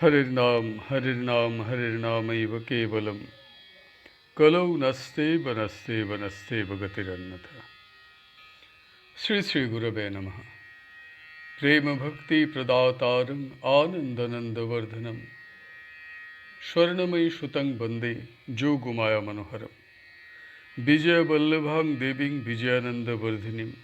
Harir Nam eva kevalam. Kalau naste bhagatirannatha. Sri Gurave Namaha. Prema Bhakti Pradataram Anandanandavardhanam Swarnamai Shutang Bande Jogumaya Manoharam Vijaya Vallabhang Deving Vijayananda Vardhinim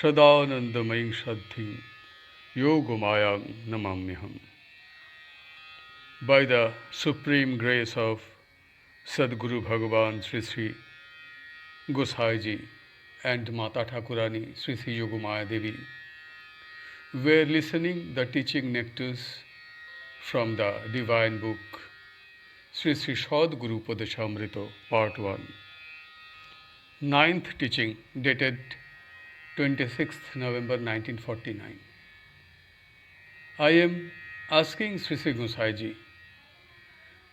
Sadanandamaying Saddhim Yogamayang Namamyaham. By the supreme grace of Sadguru Bhagavan Sri Gosaiji and Mata Thakurani Sri Yogumaya Devi, we are listening the teaching nectars from the divine book Sri Sadguru Upadeshamrita Part 1. Ninth teaching dated 26th November 1949. I am asking Sri Gosaiji,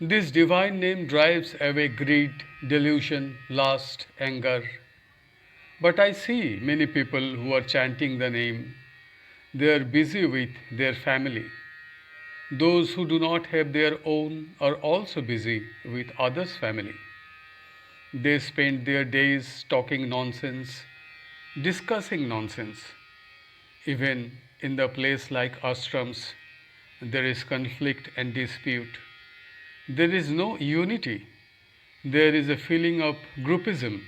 this divine name drives away greed, delusion, lust, anger. But I see many people who are chanting the name. They are busy with their family. Those who do not have their own are also busy with others' family. They spend their days talking nonsense, discussing nonsense. Even in the place like ashrams, there is conflict and dispute. There is no unity. There is a feeling of groupism.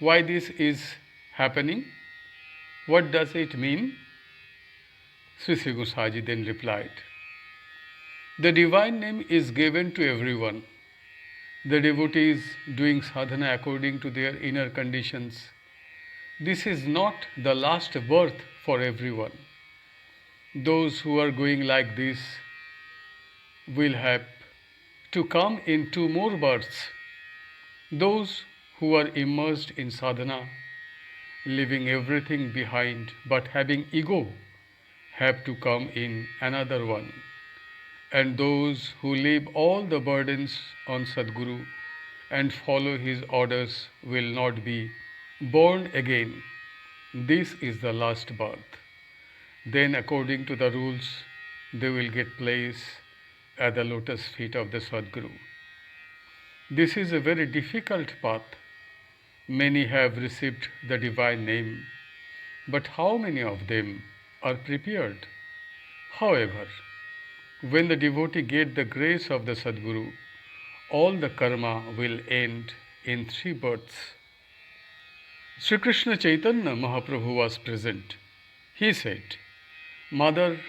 Why this is happening? What does it mean? Sri Gosaiji then replied, the divine name is given to everyone. The devotees doing sadhana according to their inner conditions. This is not the last birth for everyone. Those who are going like this will have to come in 2 more births. Those who are immersed in sadhana, leaving everything behind but having ego, have to come in another one. And those who leave all the burdens on Sadguru and follow his orders will not be born again. This is the last birth. Then according to the rules, they will get place at the lotus feet of the Sadguru. This is a very difficult path. Many have received the divine name, but how many of them are prepared? However, when the devotee gets the grace of the Sadguru, all the karma will end in 3 births. Sri Krishna Chaitanya Mahaprabhu was present. He said, Mother,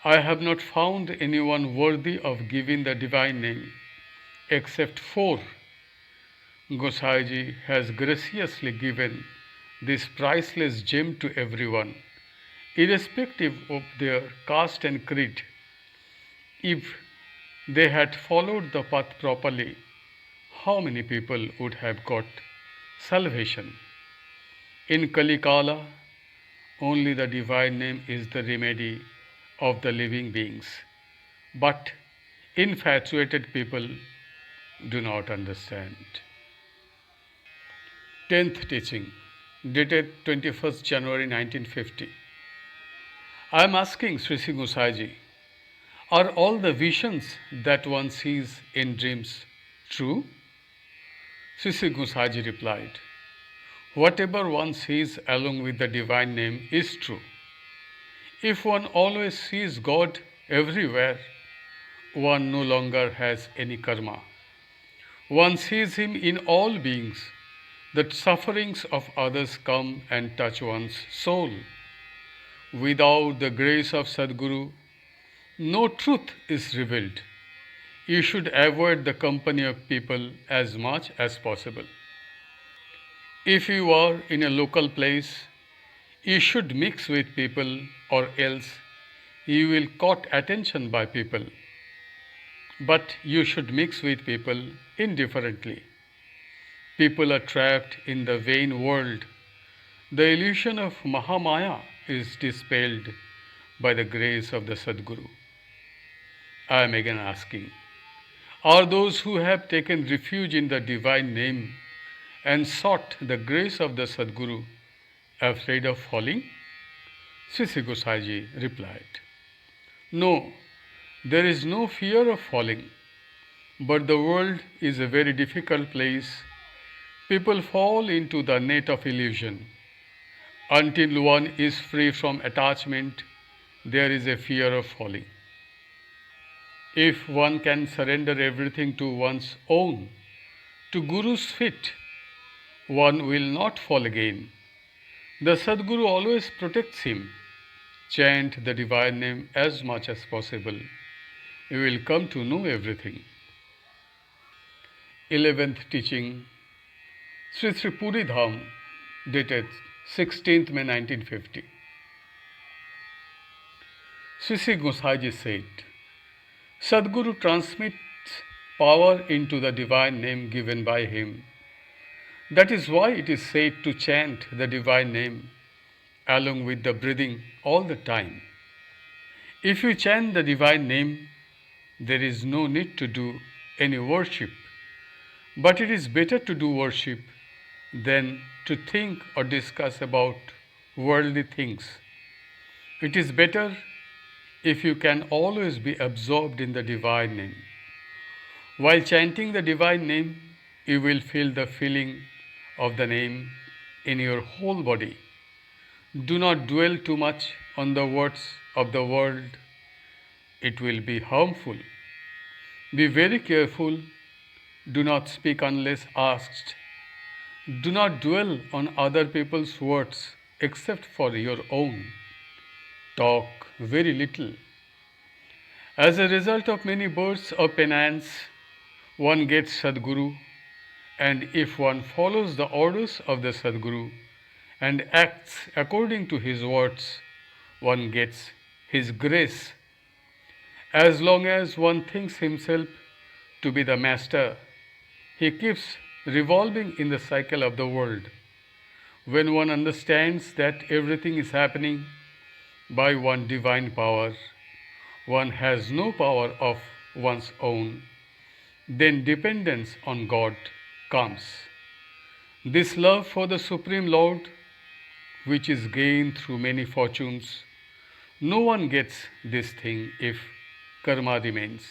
I have not found anyone worthy of giving the divine name except 4. Gosaiji has graciously given this priceless gem to everyone, irrespective of their caste and creed. If they had followed the path properly, how many people would have got salvation? In Kali Kala, only the divine name is the remedy of the living beings. But infatuated people do not understand. 10th teaching, dated 21st January 1950. I am asking Sri Gosaiji, are all the visions that one sees in dreams true? Sri Gosaiji replied, whatever one sees along with the divine name is true. If one always sees God everywhere, one no longer has any karma. One sees Him in all beings. The sufferings of others come and touch one's soul. Without the grace of Sadguru, no truth is revealed. You should avoid the company of people as much as possible. If you are in a local place, you should mix with people, or else you will caught attention by people. But you should mix with people indifferently. People are trapped in the vain world. The illusion of Mahamaya is dispelled by the grace of the Sadguru. I am again asking, are those who have taken refuge in the divine name and sought the grace of the Sadguru afraid of falling? Sri Gosaiji replied, no, There is no fear of falling, but the world is a very difficult place. People fall into the net of illusion. Until one is free from attachment, there is a fear of falling. If one can surrender everything to one's own, to Guru's feet, one will not fall again. The Sadguru always protects him. Chant the divine name as much as possible. You will come to know everything. 11th teaching, Sri Puri Dham, dated 16th May 1950. Sri Gosaiji said, Sadguru transmits power into the divine name given by him. That is why it is said to chant the divine name along with the breathing all the time. If you chant the divine name, there is no need to do any worship. But it is better to do worship than to think or discuss about worldly things. It is better if you can always be absorbed in the divine name. While chanting the divine name, you will feel the feeling of the name in your whole body. Do not dwell too much on the words of the world. It will be harmful. Be very careful. Do not speak unless asked. Do not dwell on other people's words except for your own. Talk very little. As a result of many births of penance, one gets Sadguru, and if one follows the orders of the Sadguru and acts according to his words, one gets his grace. As long as one thinks himself to be the master, he keeps revolving in the cycle of the world. When one understands that everything is happening by one divine power, one has no power of one's own, then dependence on God comes. This love for the Supreme Lord, which is gained through many fortunes, no one gets this thing if karma remains.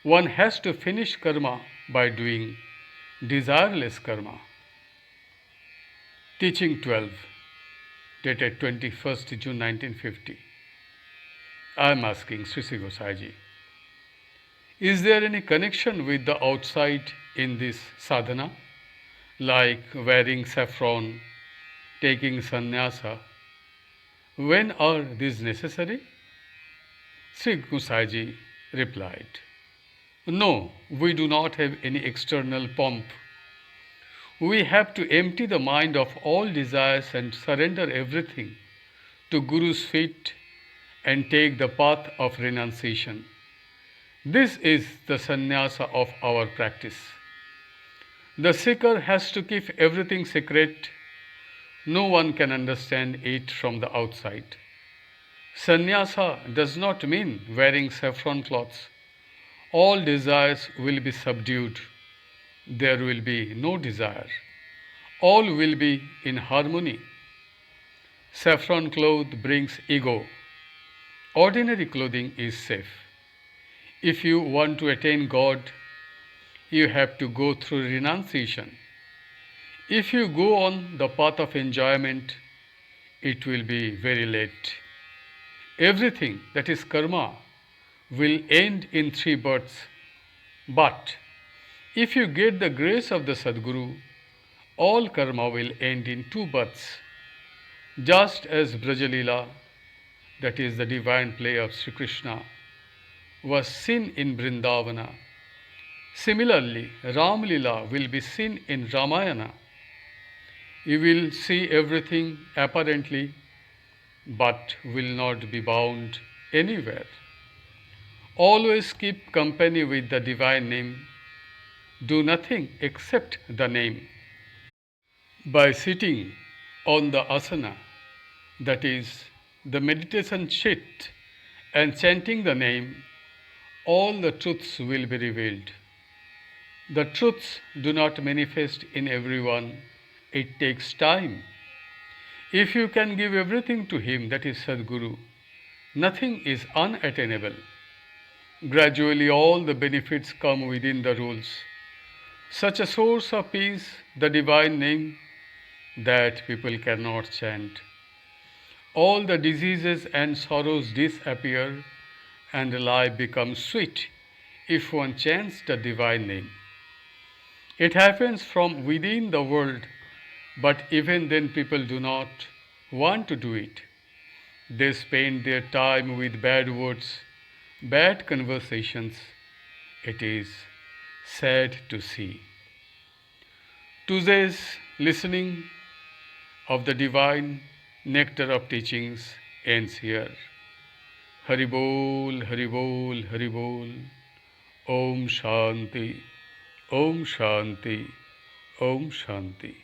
One has to finish karma by doing desireless karma. Teaching 12, dated 21st June 1950. I am asking Sri Gosaiji, is there any connection with the outside in this sadhana, like wearing saffron, taking sannyasa? When are these necessary? Sri Gosaiji replied, no, we do not have any external pomp. We have to empty the mind of all desires and surrender everything to Guru's feet and take the path of renunciation. This is the sannyasa of our practice. The seeker has to keep everything secret. No one can understand it from the outside. Sannyasa does not mean wearing saffron cloths. All desires will be subdued. There will be no desire. All will be in harmony. Saffron cloth brings ego. Ordinary clothing is safe. If you want to attain God, you have to go through renunciation. If you go on the path of enjoyment, it will be very late. Everything that is karma will end in 3 births. But if you get the grace of the Sadguru, all karma will end in 2 births. Just as Brajalila, that is the divine play of Sri Krishna, was seen in Vrindavana, similarly Ram Lila will be seen in Ramayana. You will see everything apparently, but will not be bound anywhere. Always keep company with the divine name. Do nothing except the name. By sitting on the asana, that is the meditation sheet, and chanting the name, all the truths will be revealed. The truths do not manifest in everyone. It takes time. If you can give everything to him, that is Sadguru, nothing is unattainable. Gradually, all the benefits come within the rules. Such a source of peace, the divine name, that people cannot chant. All the diseases and sorrows disappear, and life becomes sweet if one chants the divine name. It happens from within the world, but even then, people do not want to do it. They spend their time with bad words, bad conversations. It is sad to see. Today's listening of the divine nectar of teachings ends here. Hari Bol, Hari Bol, Hari Bol. Om Shanti, Om Shanti, Om Shanti.